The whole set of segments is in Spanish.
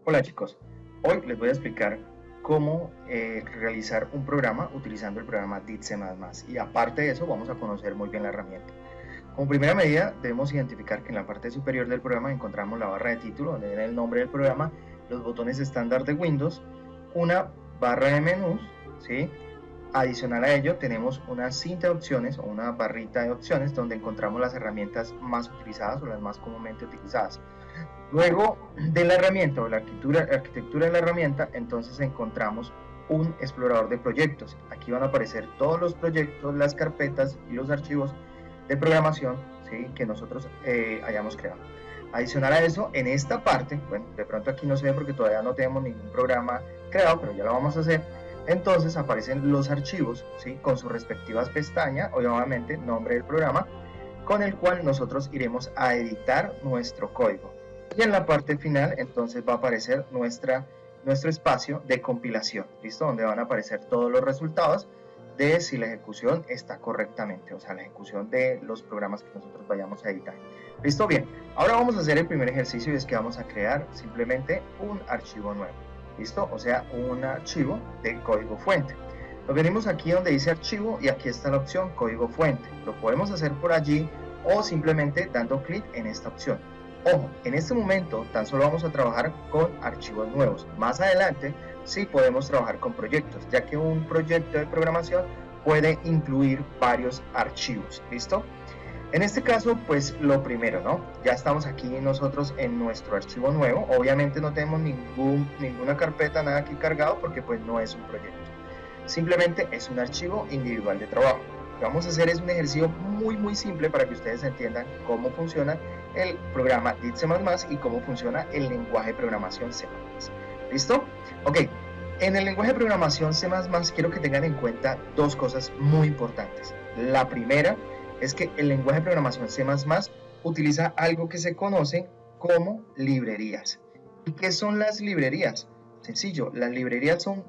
Hola chicos, hoy les voy a explicar cómo realizar un programa utilizando el programa DITC++, y aparte de eso vamos a conocer muy bien la herramienta. Como primera medida debemos identificar que en la parte superior del programa encontramos la barra de título donde viene el nombre del programa, los botones estándar de Windows, una barra de menús, ¿sí? Adicional a ello tenemos una cinta de opciones o una barrita de opciones donde encontramos las herramientas más utilizadas o las más comúnmente utilizadas. Luego de la herramienta o la arquitectura de la herramienta, entonces encontramos un explorador de proyectos. Aquí van a aparecer todos los proyectos, las carpetas y los archivos de programación, ¿sí?, que nosotros hayamos creado. Adicional a eso, en esta parte, bueno, de pronto aquí no se ve porque todavía no tenemos ningún programa creado, pero ya lo vamos a hacer. Entonces aparecen los archivos, ¿sí?, con sus respectivas pestañas, obviamente nombre del programa, con el cual nosotros iremos a editar nuestro código. Y en la parte final entonces va a aparecer nuestro espacio de compilación, ¿listo? Donde van a aparecer todos los resultados de si la ejecución está correctamente, o sea, la ejecución de los programas que nosotros vayamos a editar. ¿Listo? Bien, ahora vamos a hacer el primer ejercicio y es que vamos a crear simplemente un archivo nuevo, ¿listo? O sea, un archivo de código fuente. Nos venimos aquí donde dice archivo y aquí está la opción código fuente. Lo podemos hacer por allí o simplemente dando clic en esta opción. Ojo, en este momento tan solo vamos a trabajar con archivos nuevos. Más adelante sí podemos trabajar con proyectos, ya que un proyecto de programación puede incluir varios archivos, ¿listo? En este caso, pues lo primero, ¿no? Ya estamos aquí nosotros en nuestro archivo nuevo. Obviamente no tenemos ninguna carpeta, nada aquí cargado porque pues no es un proyecto. Simplemente es un archivo individual de trabajo. Lo que vamos a hacer es un ejercicio muy simple para que ustedes entiendan cómo funciona el programa DITC++ y cómo funciona el lenguaje de programación C++. ¿Listo? Ok, en el lenguaje de programación C++ quiero que tengan en cuenta dos cosas muy importantes. La primera es que el lenguaje de programación C++ utiliza algo que se conoce como librerías. ¿Y qué son las librerías? Sencillo, las librerías son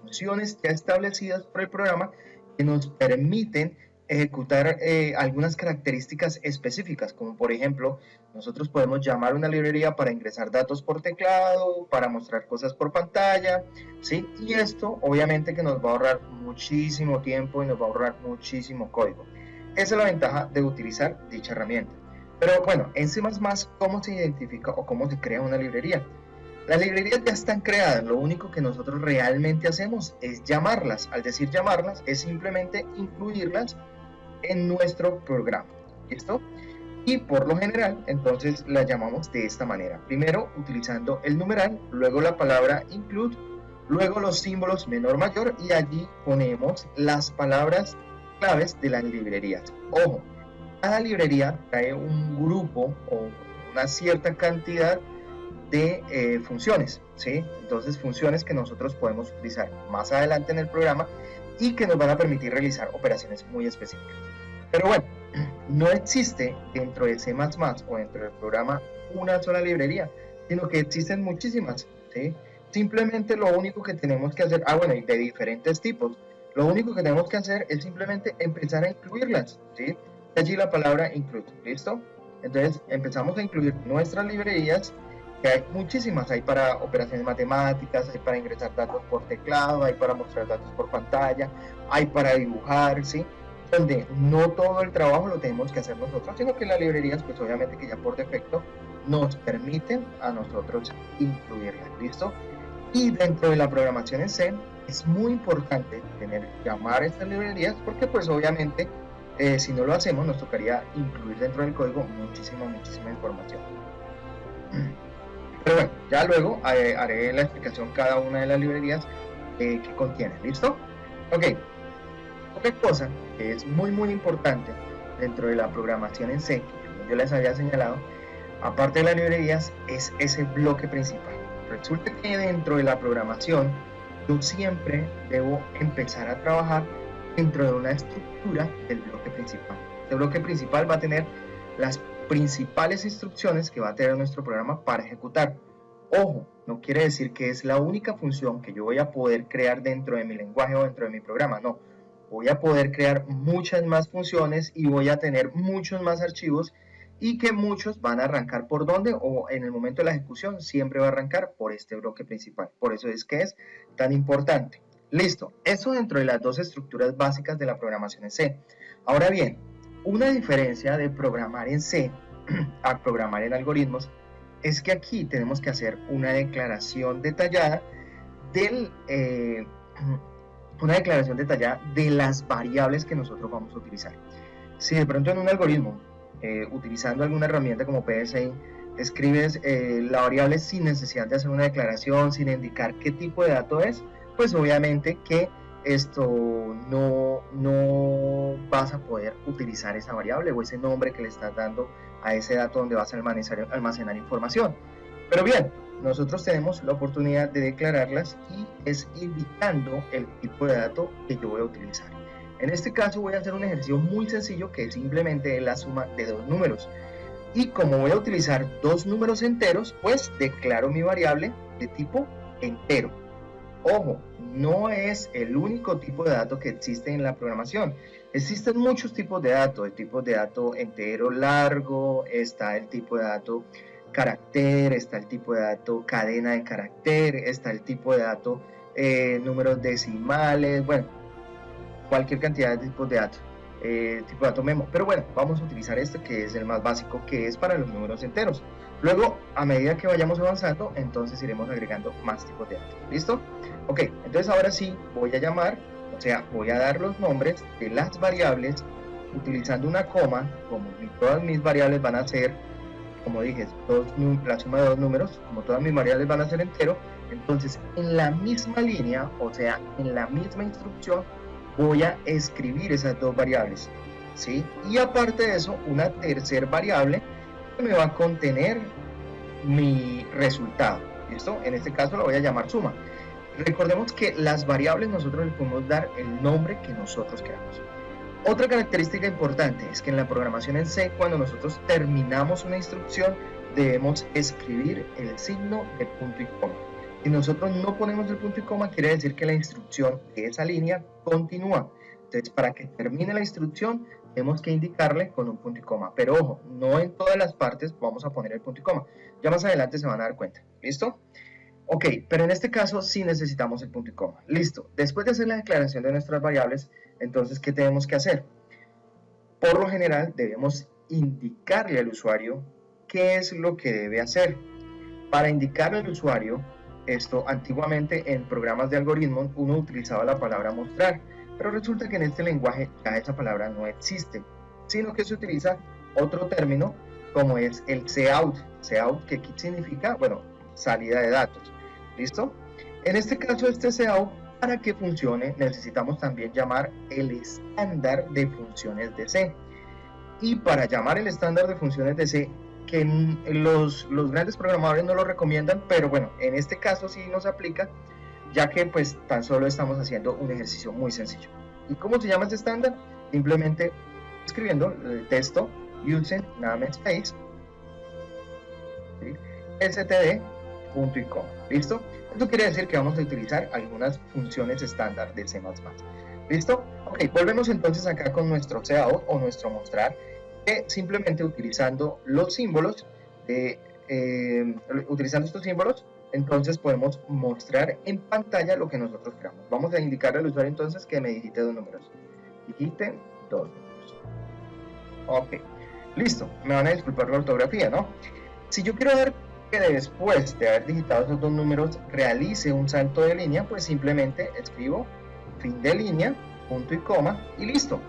funciones ya establecidas por el programa que nos permiten ejecutar algunas características específicas, como por ejemplo, nosotros podemos llamar una librería para ingresar datos por teclado, para mostrar cosas por pantalla, ¿sí? Y esto obviamente que nos va a ahorrar muchísimo tiempo y nos va a ahorrar muchísimo código. Esa es la ventaja de utilizar dicha herramienta. Pero bueno, en C++, ¿cómo se identifica o cómo se crea una librería? Las librerías ya están creadas, lo único que nosotros realmente hacemos es llamarlas. Al decir llamarlas, es simplemente incluirlas en nuestro programa. ¿Listo? Y por lo general, entonces las llamamos de esta manera. Primero utilizando el numeral, luego la palabra include, luego los símbolos menor mayor y allí ponemos las palabras claves de las librerías. Ojo, cada librería trae un grupo o una cierta cantidad de funciones, ¿sí? Entonces funciones que nosotros podemos utilizar más adelante en el programa y que nos van a permitir realizar operaciones muy específicas. Pero bueno, no existe dentro de C++ o dentro del programa una sola librería, sino que existen muchísimas, ¿sí? Simplemente lo único que tenemos que hacer, bueno, y de diferentes tipos, lo único que tenemos que hacer es simplemente empezar a incluirlas, ¿sí? Allí la palabra include, ¿listo? Entonces empezamos a incluir nuestras librerías, que hay muchísimas, hay para operaciones matemáticas, hay para ingresar datos por teclado, hay para mostrar datos por pantalla, hay para dibujar, ¿sí? Donde no todo el trabajo lo tenemos que hacer nosotros, sino que las librerías, pues obviamente que ya por defecto nos permiten a nosotros incluirlas, ¿listo? Y dentro de la programación en C es muy importante llamar a estas librerías porque pues obviamente si no lo hacemos nos tocaría incluir dentro del código muchísima información. Pero bueno, ya luego haré la explicación cada una de las librerías que contiene, ¿listo? Ok, otra cosa que es muy importante dentro de la programación en C, que yo les había señalado, aparte de las librerías, es ese bloque principal. Resulta que dentro de la programación yo siempre debo empezar a trabajar dentro de una estructura del bloque principal. Este bloque principal va a tener las principales instrucciones que va a tener nuestro programa para ejecutar. Ojo, no quiere decir que es la única función que yo voy a poder crear dentro de mi lenguaje o dentro de mi programa, no. Voy a poder crear muchas más funciones y voy a tener muchos más archivos y que muchos van a arrancar por dónde, o en el momento de la ejecución siempre va a arrancar por este bloque principal. Por eso es que es tan importante. Listo, eso dentro de las dos estructuras básicas de la programación en C. Ahora bien, una diferencia de programar en C a programar en algoritmos es que aquí tenemos que hacer una declaración detallada de las variables que nosotros vamos a utilizar. Si de pronto en un algoritmo, utilizando alguna herramienta como PSI, escribes la variable sin necesidad de hacer una declaración, sin indicar qué tipo de dato es, pues obviamente que esto no vas a poder utilizar esa variable o ese nombre que le estás dando a ese dato donde vas a almacenar información. Pero bien, nosotros tenemos la oportunidad de declararlas y es indicando el tipo de dato que yo voy a utilizar. En este caso voy a hacer un ejercicio muy sencillo que simplemente es la suma de dos números. Y como voy a utilizar dos números enteros, pues declaro mi variable de tipo entero. Ojo, no es el único tipo de dato que existe en la programación. Existen muchos tipos de datos, el tipo de dato entero largo, está el tipo de dato carácter, está el tipo de dato cadena de carácter, está el tipo de dato números decimales, bueno, cualquier cantidad de tipos de datos, tipo de dato memo. Pero bueno, vamos a utilizar este que es el más básico, que es para los números enteros. Luego, a medida que vayamos avanzando, entonces iremos agregando más tipos de datos. ¿Listo? Ok, entonces ahora sí voy a llamar, o sea, voy a dar los nombres de las variables utilizando una coma. Como todas mis variables van a ser, como dije, la suma de dos números, como todas mis variables van a ser entero, entonces en la misma línea, o sea, en la misma instrucción, voy a escribir esas dos variables, ¿sí? Y aparte de eso, una tercera variable que me va a contener mi resultado, ¿listo? En este caso lo voy a llamar suma. Recordemos que las variables nosotros les podemos dar el nombre que nosotros queramos. Otra característica importante es que en la programación en C, cuando nosotros terminamos una instrucción, debemos escribir el signo de punto y coma. Si nosotros no ponemos el punto y coma, quiere decir que la instrucción de esa línea continúa. Entonces, para que termine la instrucción, tenemos que indicarle con un punto y coma. Pero ojo, no en todas las partes vamos a poner el punto y coma. Ya más adelante se van a dar cuenta. ¿Listo? Ok, pero en este caso sí necesitamos el punto y coma. Listo. Después de hacer la declaración de nuestras variables, entonces, ¿qué tenemos que hacer? Por lo general, debemos indicarle al usuario qué es lo que debe hacer. Para indicarle al usuario, esto antiguamente en programas de algoritmos uno utilizaba la palabra mostrar, pero resulta que en este lenguaje ya esa palabra no existe, sino que se utiliza otro término como es el cout. Cout, que significa, bueno, salida de datos. ¿Listo? En este caso, este cout, para que funcione, necesitamos también llamar el estándar de funciones de C. Y para llamar el estándar de funciones de C, que los grandes programadores no lo recomiendan, pero bueno, en este caso sí nos aplica, ya que pues tan solo estamos haciendo un ejercicio muy sencillo. ¿Y cómo se llama este estándar? Simplemente escribiendo el texto using namespace, ¿sí? std, punto y coma. ¿Listo? Esto quiere decir que vamos a utilizar algunas funciones estándar de C++. ¿Listo? Ok, volvemos entonces acá con nuestro cout o nuestro mostrar, que simplemente utilizando los símbolos, utilizando estos símbolos, entonces podemos mostrar en pantalla lo que nosotros queramos. Vamos a indicarle al usuario entonces que me digite dos números. Digite dos números. Ok, listo. Me van a disculpar la ortografía, ¿no? Si yo quiero dar que después de haber digitado esos dos números realice un salto de línea, pues simplemente escribo fin de línea, punto y coma y listo.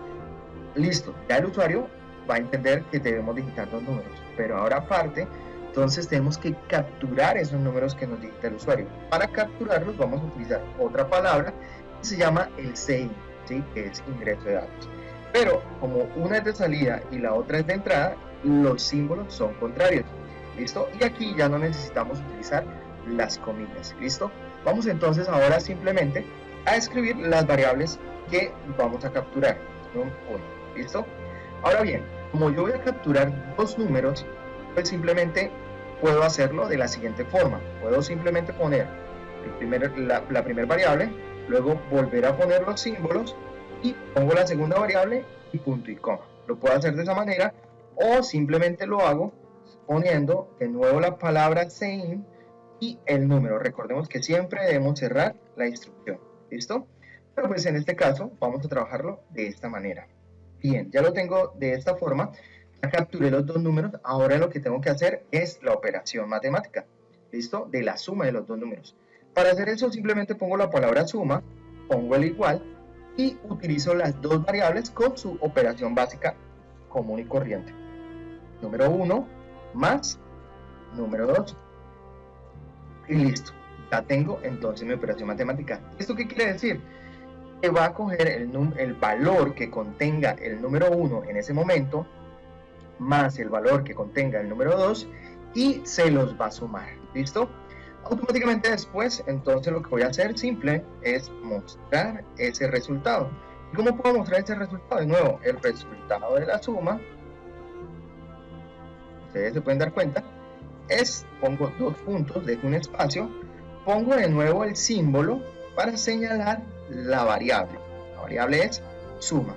Listo, ya el usuario va a entender que debemos digitar dos números, pero ahora aparte, entonces tenemos que capturar esos números que nos digita el usuario. Para capturarlos vamos a utilizar otra palabra que se llama el CIN, ¿sí? Que es ingreso de datos. Pero como una es de salida y la otra es de entrada, los símbolos son contrarios. ¿Listo? Y aquí ya no necesitamos utilizar las comillas. ¿Listo? Vamos entonces ahora simplemente a escribir las variables que vamos a capturar. ¿Listo? Ahora bien, como yo voy a capturar dos números, pues simplemente puedo hacerlo de la siguiente forma. Puedo simplemente poner la primera variable, luego volver a poner los símbolos y pongo la segunda variable y punto y coma. Lo puedo hacer de esa manera o simplemente lo hago poniendo de nuevo la palabra same y el número. Recordemos que siempre debemos cerrar la instrucción, ¿listo? Pero pues en este caso vamos a trabajarlo de esta manera. Bien, ya lo tengo de esta forma, ya capturé los dos números, ahora lo que tengo que hacer es la operación matemática, ¿listo? De la suma de los dos números. Para hacer eso simplemente pongo la palabra suma, pongo el igual y utilizo las dos variables con su operación básica común y corriente. Número 1 más número 2. Y listo, ya tengo entonces mi operación matemática. ¿Esto qué quiere decir? Que va a coger el valor que contenga el número 1 en ese momento, más el valor que contenga el número 2, y se los va a sumar, ¿listo? Automáticamente después, entonces lo que voy a hacer simple es mostrar ese resultado. ¿Y cómo puedo mostrar ese resultado? De nuevo, el resultado de la suma, ustedes se pueden dar cuenta, pongo dos puntos, dejo un espacio, pongo de nuevo el símbolo para señalar la variable. La variable es suma.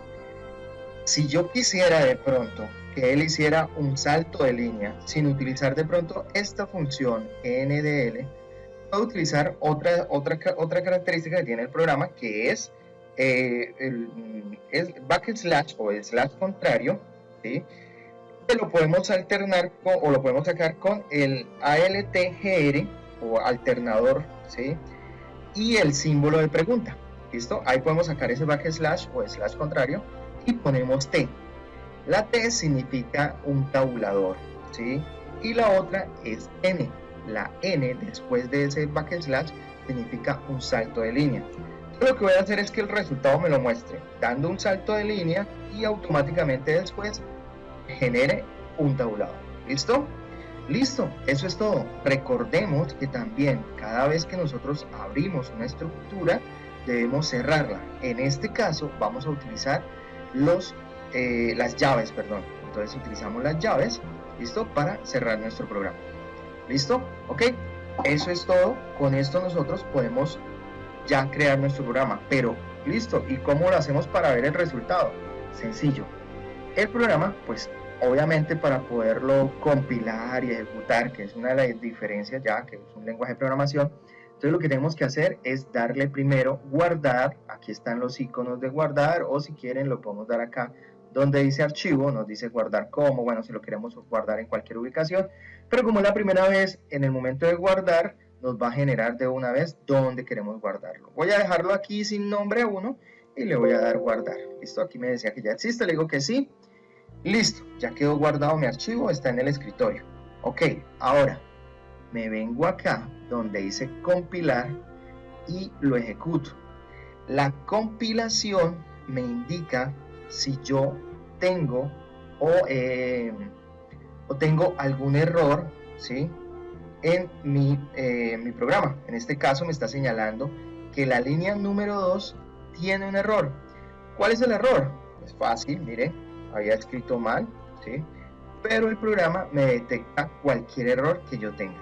Si yo quisiera de pronto que él hiciera un salto de línea sin utilizar de pronto esta función NDL, puedo utilizar otra característica que tiene el programa, que es el backslash o el slash contrario, ¿sí? Que lo podemos alternar o lo podemos sacar con el ALTGR o alternador, ¿sí? Y el símbolo de pregunta, ¿listo? Ahí podemos sacar ese backslash o slash contrario y ponemos T. La T significa un tabulador, ¿sí? Y la otra es N. La N después de ese backslash significa un salto de línea. Entonces, lo que voy a hacer es que el resultado me lo muestre dando un salto de línea y automáticamente después genere un tabulador. ¿Listo? Listo, eso es todo. Recordemos que también cada vez que nosotros abrimos una estructura debemos cerrarla. En este caso vamos a utilizar las llaves, perdón. Entonces utilizamos las llaves, ¿listo? Para cerrar nuestro programa. ¿Listo? ¿Ok? Eso es todo. Con esto nosotros podemos ya crear nuestro programa. Pero, listo. ¿Y cómo lo hacemos para ver el resultado? Sencillo. El programa, pues obviamente para poderlo compilar y ejecutar, que es una de las diferencias ya, que es un lenguaje de programación, entonces lo que tenemos que hacer es darle primero guardar. Aquí están los iconos de guardar, o si quieren lo podemos dar acá donde dice archivo, nos dice guardar como, bueno, si lo queremos guardar en cualquier ubicación, pero como es la primera vez, en el momento de guardar nos va a generar de una vez donde queremos guardarlo. Voy a dejarlo aquí sin nombre 1 y le voy a dar guardar. Listo, aquí me decía que ya existe, le digo que sí. Listo, ya quedó guardado mi archivo, está en el escritorio. Ok, ahora me vengo acá donde dice compilar y lo ejecuto. La compilación me indica si yo tengo o tengo algún error, ¿sí? En mi programa. En este caso me está señalando que la línea número 2 tiene un error. ¿Cuál es el error? Es fácil, mire, había escrito mal, ¿sí? Pero el programa me detecta cualquier error que yo tenga.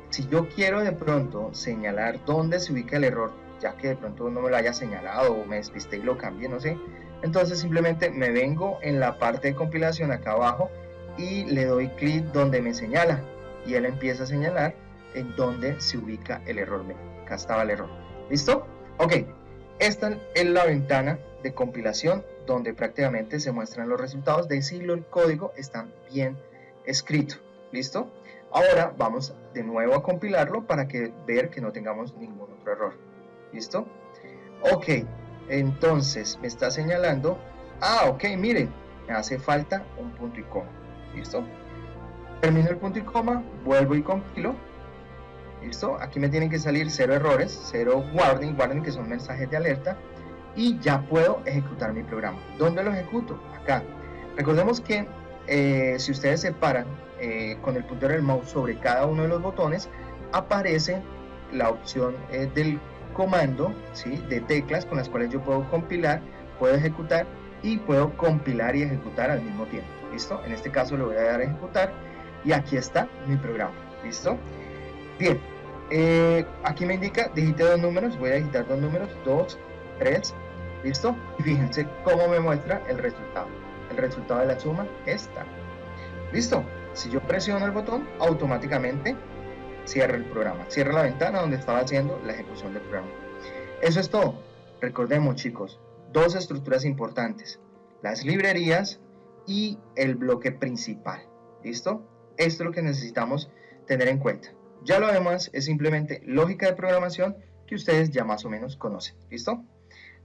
Si yo quiero de pronto señalar dónde se ubica el error, ya que de pronto no me lo haya señalado o me despisté y lo cambié, no sé, entonces simplemente me vengo en la parte de compilación acá abajo y le doy clic donde me señala y él empieza a señalar en dónde se ubica el error. Acá estaba el error. ¿Listo? Ok, esta es la ventana de compilación donde prácticamente se muestran los resultados de si el código está bien escrito. ¿Listo? Ahora vamos de nuevo a compilarlo para ver que no tengamos ningún otro error. ¿Listo? Ok, entonces me está señalando, ok, miren, me hace falta un punto y coma. ¿Listo? Termino el punto y coma, vuelvo y compilo. ¿Listo? Aquí me tienen que salir 0 errores, 0 warning que son mensajes de alerta, y ya puedo ejecutar mi programa. ¿Dónde lo ejecuto? Acá. Recordemos que si ustedes se paran con el puntero del mouse sobre cada uno de los botones, aparece la opción del comando, ¿sí? De teclas con las cuales yo puedo compilar, puedo ejecutar y puedo compilar y ejecutar al mismo tiempo. ¿Listo? En este caso le voy a dar a ejecutar y aquí está mi programa. ¿Listo? Bien, aquí me indica digite dos números, voy a digitar dos números, 2, 3, ¿listo? Y fíjense cómo me muestra el resultado. El resultado de la suma está. Listo. Si yo presiono el botón, automáticamente cierra el programa, cierra la ventana donde estaba haciendo la ejecución del programa. Eso es todo. Recordemos, chicos, dos estructuras importantes: las librerías y el bloque principal. ¿Listo? Esto es lo que necesitamos tener en cuenta. Ya lo demás es simplemente lógica de programación que ustedes ya más o menos conocen. ¿Listo?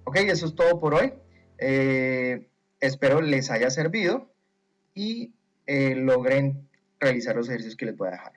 Ok, eso es todo por hoy. Espero les haya servido y logren realizar los ejercicios que les voy a dejar.